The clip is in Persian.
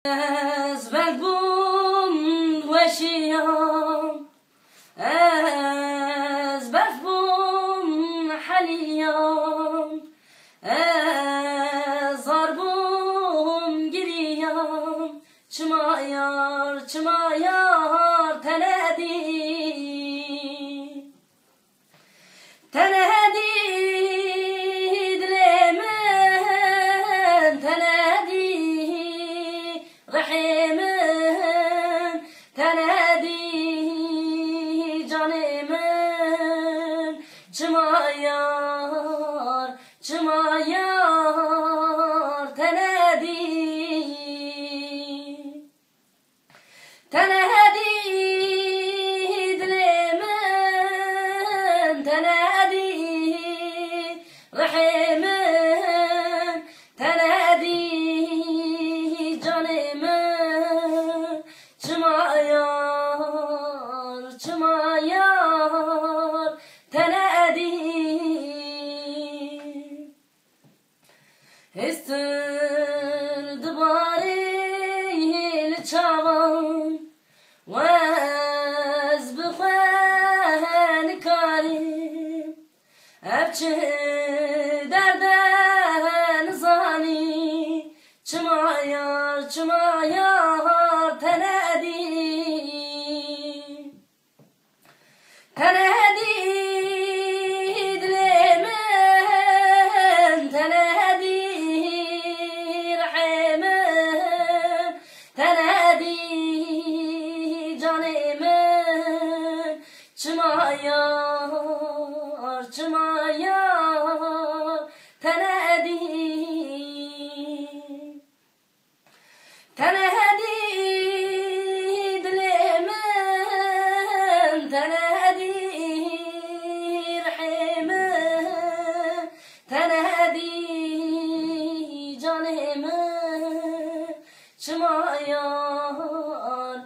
از بلبون وشیام از بلبون حلیام از زاربون گریام چما یار تنهدی دل من تنهدی رحم من تنهدی جان من چما یار تنهدی دل من تنهدی رحم من تنهدی جان من چما یار تنهدی استر دباره لچاوان واز بخوان کاریم ابچه دردن زانی چما یار تنهدی دل من تنهدی رحم من تنهدی جان من چما یار تنهدی دل من تنهدی رحم من تنهدی جان من چما یار